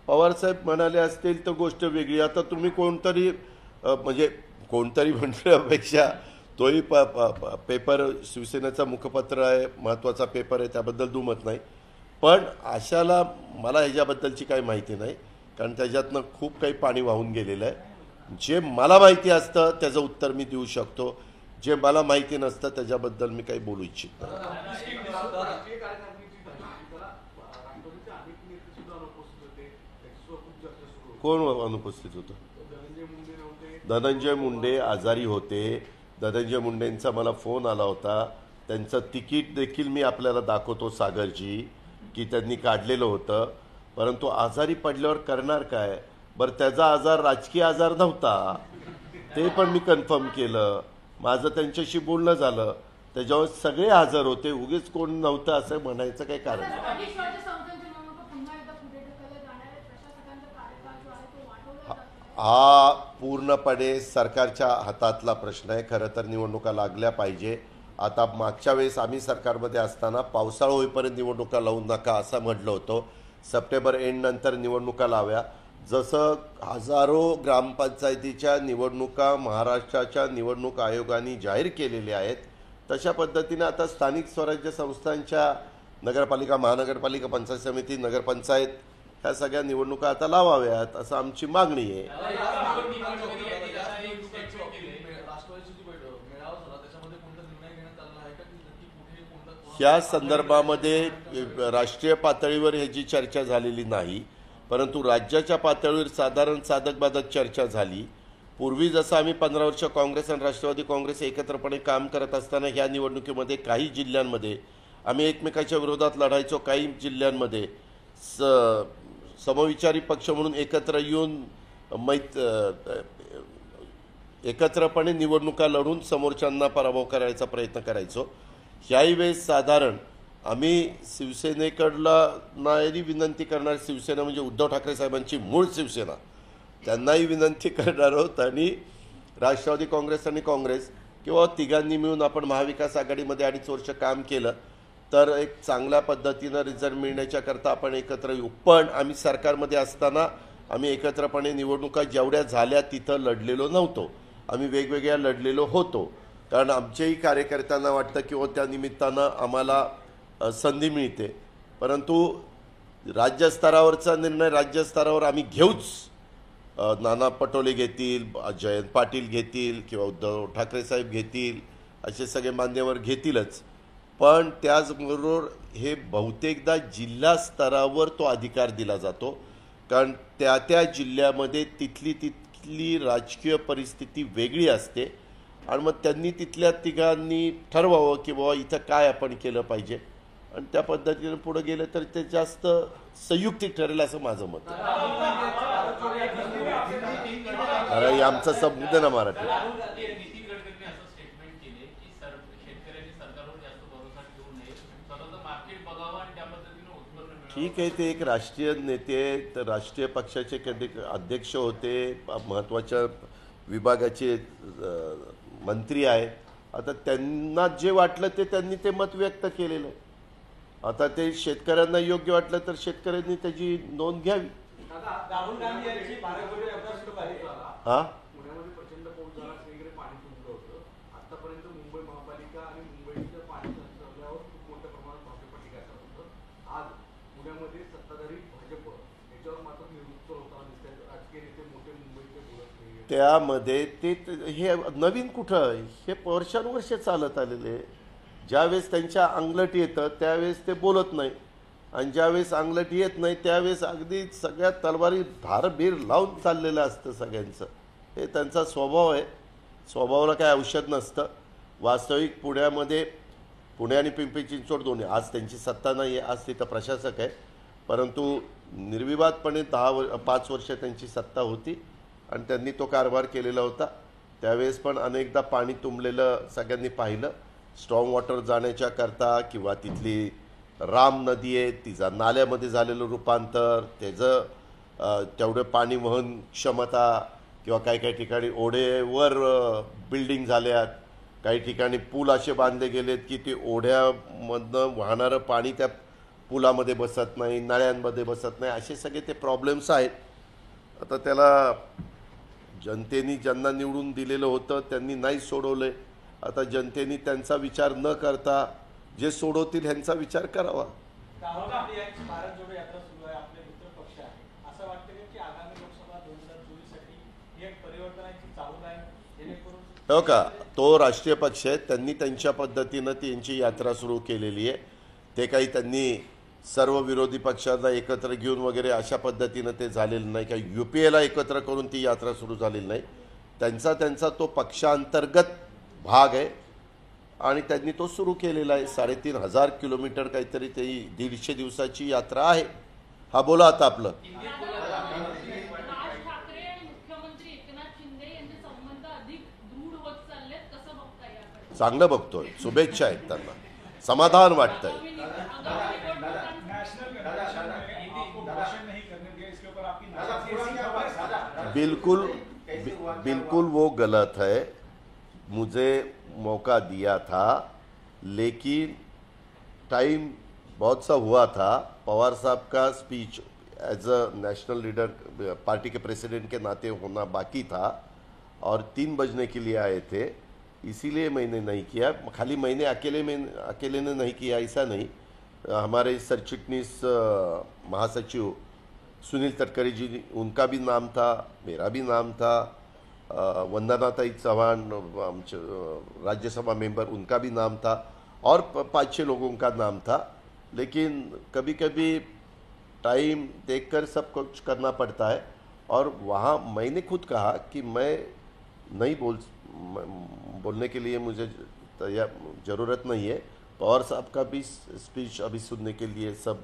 पवारसाहेब म्हणाले असतील तर गोष्ट वेगळी. आता तुम्ही कोणतरी म्हणजे कोणतरी म्हणण्यापेक्षा तोही पेपर शिवसेनेचा मुखपत्र आहे, महत्त्वाचा पेपर आहे, त्याबद्दल दुमत नाही. पण अशाला मला ह्याच्याबद्दलची काही माहिती नाही, कारण त्याच्यातनं खूप काही पाणी वाहून गेलेलं आहे. जे मला माहिती असतं त्याचं उत्तर मी देऊ शकतो, जे मला माहिती नसतं त्याच्याबद्दल मी काही बोलू इच्छित नाही. कोण अनुपस्थित होतं? धनंजय मुंडे आजारी होते. धनंजय मुंडेंचा मला फोन आला होता. त्यांचं तिकीट देखील मी आपल्याला दाखवतो सागरजी, की त्यांनी काढलेलं होतं. परंतु आजारी पडल्यावर करणार काय? बरं, त्याचा आजार राजकीय आजार नव्हता, ते पण मी कन्फर्म केलं. माझं त्यांच्याशी बोलणं झालं, त्याच्यावर सगळे हजर होते. उगीच कोण नव्हतं असं म्हणायचं काही कारण नाही. हा पूर्णपणे सरकारच्या हातातला प्रश्न आहे. खरं तर निवडणुका लागल्या पाहिजे. आता मागच्या वेळेस आम्ही सरकारमध्ये असताना पावसाळा होईपर्यंत निवडणुका लावू नका असं म्हटलं होतं. सप्टेंबर एंड नंतर निवडणुका लाव्या. जसं हजारो ग्रामपंचायतीच्या निवडणुका महाराष्ट्राच्या निवडणूक आयोगाने जाहीर केलेल्या आहेत, तशा पद्धतीने आता स्थानिक स्वराज्य संस्थांच्या नगरपालिका, महानगरपालिका, पंचायत समिती, नगरपंचायत ह्या सगळ्या निवडणुका आता लावाव्यात असं आमची मागणी आहे. या संदर्भामध्ये राष्ट्रीय पातळीवर ह्याची चर्चा झालेली नाही, परंतु राज्याच्या पातळीवर साधारण साधक-बाधक चर्चा झाली. पूर्वी जसं आम्ही 15 वर्ष काँग्रेस आणि राष्ट्रवादी काँग्रेस एकत्रपणे काम करत असताना ह्या निवडणुकीमध्ये काही जिल्ह्यांमध्ये आम्ही एकमेकाच्या विरोधात लढायचो. काही जिल्ह्यांमध्ये समविचारी पक्ष म्हणून एकत्र येऊन एकत्रपणे निवडणुका लढून समोरच्यांना पराभव करायचा प्रयत्न करायचो. ह्याही वेळेस साधारण आम्ही शिवसेनेकडला नाही विनंती करणार, शिवसेना म्हणजे उद्धव ठाकरे साहेबांची मूळ शिवसेना, त्यांनाही विनंती करणार आहोत आणि राष्ट्रवादी काँग्रेस आणि काँग्रेस किंवा तिघांनी मिळून आपण महाविकास आघाडीमध्ये 2.5 वर्ष काम केलं तर एक चांगल्या पद्धतीनं रिझल्ट मिळण्याच्याकरता आपण एकत्र येऊ. पण आम्ही सरकारमध्ये असताना आम्ही एकत्रपणे निवडणुका जेवढ्या झाल्या तिथं लढलेलो नव्हतो. आम्ही वेगवेगळ्या लढलेलो होतो, कारण आमच्याही कार्यकर्त्यांना वाटतं किंवा त्या निमित्तानं आम्हाला संधी मिळते. परंतु राज्यस्तरावरचा निर्णय राज्यस्तरावर आम्ही घेऊच. नाना पटोले घेतील, जयंत पाटील घेतील किंवा उद्धव ठाकरे साहेब घेतील, असे सगळे मान्यवर घेतीलच. पण त्याचबरोबर हे बहुतेकदा जिल्हा स्तरावर तो अधिकार दिला जातो, कारण त्या त्या जिल्ह्यामध्ये तिथली राजकीय परिस्थिती वेगळी असते आणि मग त्यांनी तिथल्या तिघांनी ठरवावं की बाबा इथं काय आपण केलं पाहिजे आणि त्या पद्धतीने पुढे गेलं तर ते जास्त संयुक्तिक ठरेल असं माझं मत आहे. अरे आमचा संबंध ना मराठी. ठीक आहे, ते एक राष्ट्रीय नेते, तर राष्ट्रीय पक्षाचे अध्यक्ष होते, महत्त्वाच्या विभागाचे मंत्री आहेत. आता त्यांना जे वाटलं ते त्यांनी ते मत व्यक्त केलेलं आहे. आता ते शेतकऱ्यांना योग्य वाटलं तर शेतकऱ्यांनी त्याची नोंद घ्यावी. राहुल गांधी यांची भारत जोडो यात्रा सुरू आहे. हा, पुण्यामध्ये प्रचंड पाऊस झाला, सगळीकडे पाणी तुंबलं होतं. आतापर्यंत मुंबई महापालिका आणि मुंबईच्या पाणी संचालनावर खूप मोठ्या प्रमाणात भाजप टीका करत होतं. आज पुण्यामध्ये सत्ताधारी भाजप याच्यावर मात्र निवृत्त होताना दिसतात. राजकीय नेते मोठे मुंबईचे बोलत नाही. त्यामध्ये ते हे नवीन कुठं, हे वर्षानुवर्ष चालत आलेले. ज्यावेळेस त्यांच्या अंगलट येतं त्यावेळेस ते बोलत नाही आणि ज्यावेळेस अंगलट येत नाही त्यावेळेस अगदी सगळ्या तलवारी धारबीर लावून चाललेलं असतं सगळ्यांचं. हे त्यांचा स्वभाव आहे. स्वभावाला काय औषध नसतं. वास्तविक पुण्यामध्ये, पुणे आणि पिंपरी चिंचवड दोन्ही, आज त्यांची सत्ता नाही आहे, आज तिथं प्रशासक आहे, परंतु निर्विवादपणे 5 वर्ष त्यांची सत्ता होती आणि त्यांनी तो कारभार केलेला होता. त्यावेळेस पण अनेकदा पाणी तुंबलेलं सगळ्यांनी पाहिलं. स्ट्रॉंग वॉटर जाण्याच्या करता किंवा तिथली राम नदी आहे तिचा नाल्यामध्ये झालेलं रूपांतर, त्याचं तेवढं पाणी वहन क्षमता, किंवा काही काही ठिकाणी ओढ्यावर बिल्डिंग झाल्यात, काही ठिकाणी पूल असे बांधले गेलेत की ते ओढ्यामधनं वाहणारं पाणी त्या पुलामध्ये बसत नाही, नळ्यांमध्ये बसत नाही, असे सगळे ते प्रॉब्लेम्स आहेत. आता त्याला जनतेने ज्यांना निवडून दिलेलं होतं त्यांनी नाही सोडवलं. आता जनतेने त्यांचा विचार न करता जे सोडवतील ह्यांचा विचार करावा. राहुल गांधी यांची भारत जोडो यात्रा सुरू आहे, आपले मित्र पक्ष आहे. असं वाटतं की आगामी लोकसभा 2024 साठी एक परिवर्तनाची चाहूल आहे, जेणेकरून हो का, तो राष्ट्रीय पक्ष आहे, त्यांनी त्यांच्या पद्धतीनं त्यांची यात्रा सुरू केलेली आहे. ते काही त्यांनी सर्व विरोधी पक्षांना एकत्र घेऊन वगैरे अशा पद्धतीनं ते झालेलं नाही, किंवा UPAला एकत्र करून ती यात्रा सुरू झालेली नाही. त्यांचा तो पक्षांतर्गत भाग आहे आणि त्यांनी तो सुरू केलेला आहे. 3,500 किलोमीटर काहीतरी ते 150 दिवसाची यात्रा आहे. हा बोला आता आपलं. राज ठाकरे आणि मुख्यमंत्री एकनाथ शिंदे यांचे संबंध अधिक दृढ होत चाललेत, कसं बघता याकडे? चांगलं बघतोय, शुभेच्छा आहेत त्यांना, समाधान वाटतंय. नेशनल कन्वेंशन में आपको भाषण नहीं करने दिया, इसके ऊपर आपकी कैसी खबर है? बिल्कुल वो गलत है. मुझे मौका दिया था, लेकिन टाइम बहुत सा हुआ था. पवार साहब का speech as a national leader party के प्रेसिडेंट के नाते होना बाकी था और 3 बजने के लिए आए थे, इसीलिए मैंने नहीं किया. खाली मैंने अकेले ने नहीं किया ऐसा नहीं. हमारे सरचिटनीस महासचिव सुनील तटकरे जी, उनका भी नाम था, मेरा भी नाम था, वंदनाताई चौहान आमचे राज्यसभा मेंबर, उनका भी नाम था, और 5-6 लोगों का नाम था. लेकिन कभी कभी टाइम देखकर सब कुछ करना पड़ता है. और वहाँ मैंने खुद कहा कि मैं नहीं बोलने के लिए मुझे ज़रूरत नहीं है. पवार साहब का भी स्पीच अभी सुनने के लिए सब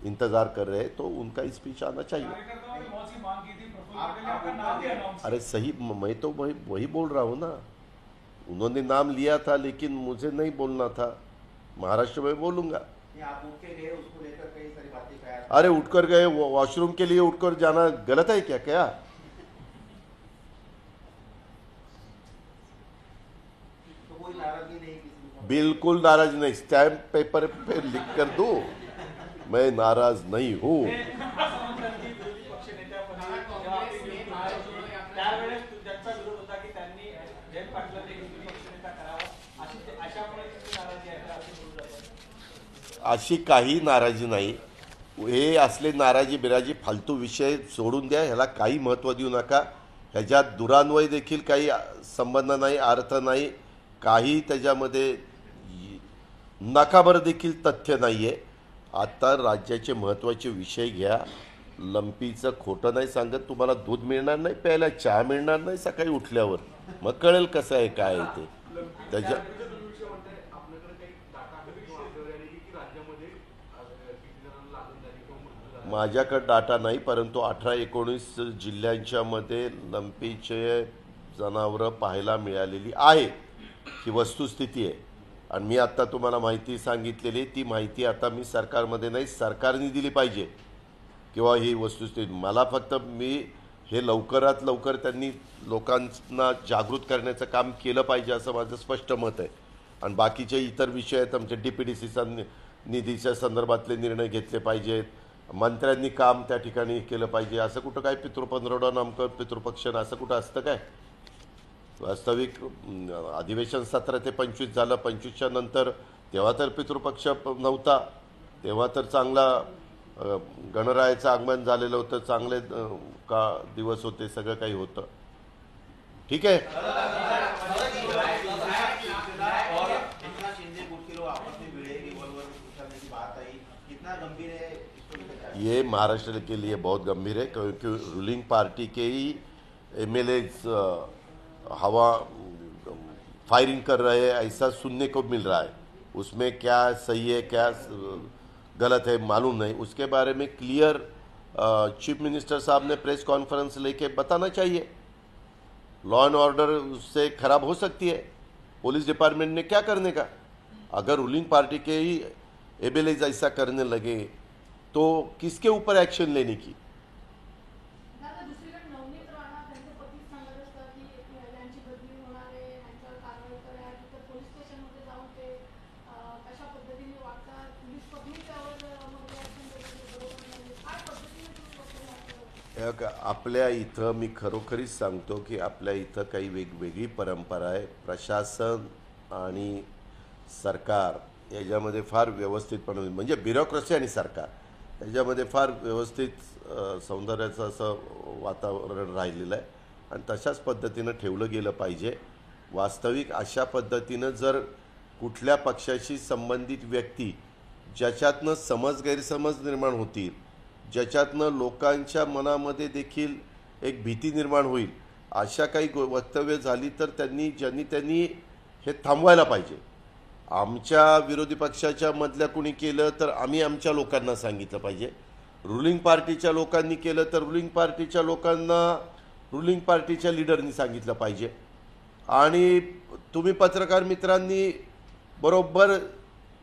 इंतज़ार कर रहे हैं, तो उनका स्पीच आना चाहिए. कार्यकर्ताओं ने बहुत सी मांग की थी, प्रफुल्ल पटेल ने आपका नाम भी अनाउंस अरे सही, मैं तो वही बोल रहा हूँ ना. उन्होंने नाम लिया था, लेकिन मुझे नहीं बोलना था. महाराष्ट्र में बोलूँगा. आप उठ के गए, उसको लेकर कई सारी बातें कहा. अरे उठकर गए, वॉशरूम के लिए उठकर जाना गलत है क्या? क्या तो कोई नाराजगी नहीं किसी को? बिल्कुल नाराज नहीं. स्टैम्प पेपर पे लिख कर दो, मैं नाराज नहीं हूँ. असामंतांची विरोधी पक्ष नेत्यापदी जेव्हा आपली निवडणूक झाली, त्यावेळेस त्यांचा विरोध होता की त्यांनी जयंत पाटलांना विरोधी पक्ष नेता करावा, अशामुळे ती नाराजी आहे असं बोललं जातं. अशी काही नाराजी नाही. हे असले नाराजी बिराजी फालतू विषय सोडून द्या. ह्याला काही महत्त्व देऊ नका. ह्याच्यात दुरान्वय देखील काही संबंध नाही, अर्थ नाही, काही त्याच्यामध्ये नकाभर देखील तथ्य नाही आहे. आता राज्याचे महत्त्वाचे विषय घ्या. लंपीचं खोटं नाही सांगत. तुम्हाला दूध मिळणार नाही प्यायला, चहा मिळणार नाही सकाळी उठल्यावर, मग कळेल कसं आहे काय आहे ते. त्याच्या विषय म्हणताय, आपल्याकडे काही डाटा आहे किंवा आकडेवारी आहे की राज्यामध्ये किती जणांना लागण झाली किंवा मृत्यू झाला? माझ्याकडे डाटा नाही, परंतु 18-19 जिल्ह्यांच्या मध्ये लंपीचे जनावरं पाहायला मिळालेली आहे, ही वस्तुस्थिती आहे. आणि मी आत्ता तुम्हाला माहिती सांगितलेली, ती माहिती आता मी सरकारमध्ये नाही, सरकारने दिली पाहिजे किंवा ही वस्तुस्थिती. मला फक्त मी हे लवकरात लवकर त्यांनी लोकांना जागृत करण्याचं काम केलं पाहिजे असं माझं स्पष्ट मत आहे. आणि बाकीचे इतर विषय आहेत, आमचे DPDCचा निधीच्या संदर्भातले निर्णय घेतले पाहिजेत, मंत्र्यांनी काम त्या ठिकाणी केलं पाहिजे. असं कुठं काय पितृपंधरवडा नामकं पितृपक्षण असं कुठं असतं काय? वास्तविक अधिवेशन 17 ते 25 झालं. 25च्या नंतर तेव्हा तर पितृपक्ष नव्हता, तेव्हा तर चांगला गणरायाचं आगमन झालेलं होतं, चांगले का दिवस होते, सगळं काही होतं. ठीक आहे. और इतना शिंदे गुट के लोग आपस में भिड़े, रिवॉल्वर उछालने की बात आई, कितना गंभीर है इसको लेकर क्या? ये महाराष्ट्र के लिए बहुत गंभीर है, क्योंकि रूलिंग पार्टी के ही MLAs हवा फायरिंग कर रहे हैं ऐसा सुनने को मिल रहा है. उसमें क्या सही है क्या गलत है मालूम नहीं. उसके बारे में क्लियर चीफ मिनिस्टर साहब ने प्रेस कॉन्फ्रेंस लेके बताना चाहिए. लॉ एंड ऑर्डर उससे खराब हो सकती है. पुलिस डिपार्टमेंट ने क्या करने का? अगर रूलिंग पार्टी के ही MLAs ऐसा करने लगे तो किसके ऊपर एक्शन लेने की? दादा, दुसरीकडे नवनीत राणा त्यांचे पती सांगत असतात की यांची बदली होणार आहे, यांच्यावर कारवाई करा, तर पोलीस स्टेशनमध्ये जाऊन ते कशा पद्धतीने वागतात, पोलीस पत्नी त्यावर मध्ये ॲक्शन घेतली बरोबर नाही, काय पद्धतीने तुम्ही बघता? आपल्या इथं मी खरोखरीच सांगतो की आपल्या इथं काही वेगवेगळी परंपरा आहे. प्रशासन आणि सरकार याच्यामध्ये फार व्यवस्थितपणे, म्हणजे ब्युरोक्रेसी आणि सरकार याच्यामध्ये फार व्यवस्थित सौंदर्याचं असं वातावरण राहिलेलं आहे आणि तशाच पद्धतीनं ठेवलं गेलं पाहिजे. वास्तविक अशा पद्धतीनं जर कुठल्या पक्षाशी संबंधित व्यक्ती ज्याच्यातनं समज गैरसमज निर्माण होतील, ज्याच्यातनं लोकांच्या मनामध्ये देखील एक भीती निर्माण होईल, अशा काही वक्तव्य झाली तर त्यांनी हे थांबवायला पाहिजे. आमच्या विरोधी पक्षाच्या मधल्या कुणी केलं तर आम्ही आमच्या लोकांना सांगितलं पाहिजे. रुलिंग पार्टीच्या लोकांनी केलं तर रुलिंग पार्टीच्या लोकांना रुलिंग पार्टीच्या लीडरनी सांगितलं पाहिजे. आणि तुम्ही पत्रकार मित्रांनी बरोबर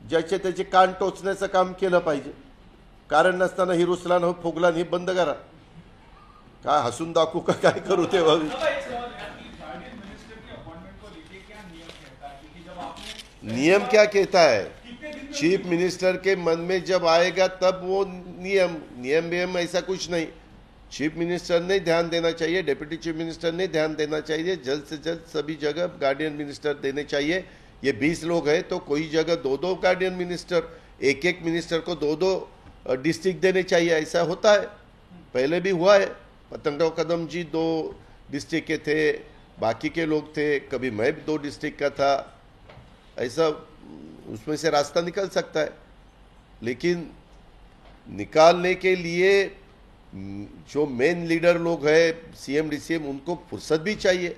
ज्याचे त्याचे कान टोचण्याचं काम केलं पाहिजे. कारण नसताना ही रुसलान हो फुगलान ही बंद करा. काय हसून दाखवू का काय करू ते बघू. नियम क्या कहता है? चीफ मिनिस्टर के मन में जब आएगा तब वो नियम ऐसा कुछ नहीं. चीफ मिनिस्टर ने ध्यान देना चाहिए, डिप्टी चीफ मिनिस्टर ने ध्यान देना चाहिए. जल्द से जल्द सभी जगह गार्डियन मिनिस्टर देने चाहिए. ये 20 लोग हैं तो कोई जगह 2-2 गार्डियन मिनिस्टर, एक मिनिस्टर को 2-2 डिस्ट्रिक्ट देने चाहिए. ऐसा होता है, पहले भी हुआ है. पतंगराव कदम जी 2 डिस्ट्रिक्ट के थे, बाकी के लोग थे, कभी मैं 2 डिस्ट्रिक्ट का था. ऐसा उसमें से रास्ता निकल सकता है. लेकिन निकालने के लिए जो मेन लीडर लोग हैं सीएम डीसीएम, उनको फुर्सत भी चाहिए.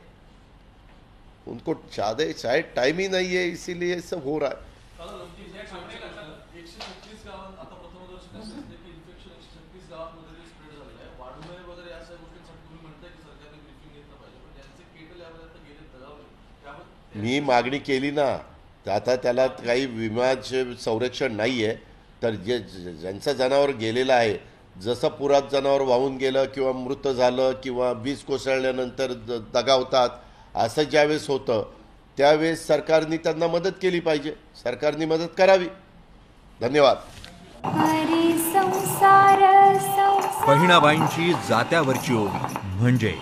उनको शायद टाइम ही नहीं है, इसीलिए सब हो रहा है. मी मागणी केली ना, आता त्याला काही विम्याचे संरक्षण नाही आहे. तर ज्यांचं जनावर गेलेलं आहे, जसं पुरात जनावर वाहून गेलं किंवा मृत झालं किंवा वीज कोसळल्यानंतर दगावतात, असं ज्यावेळेस होतं त्यावेळेस सरकारने त्यांना मदत केली पाहिजे. सरकारने मदत करावी. धन्यवाद. बहिणाबाईंची जात्यावरची ओवी म्हणजे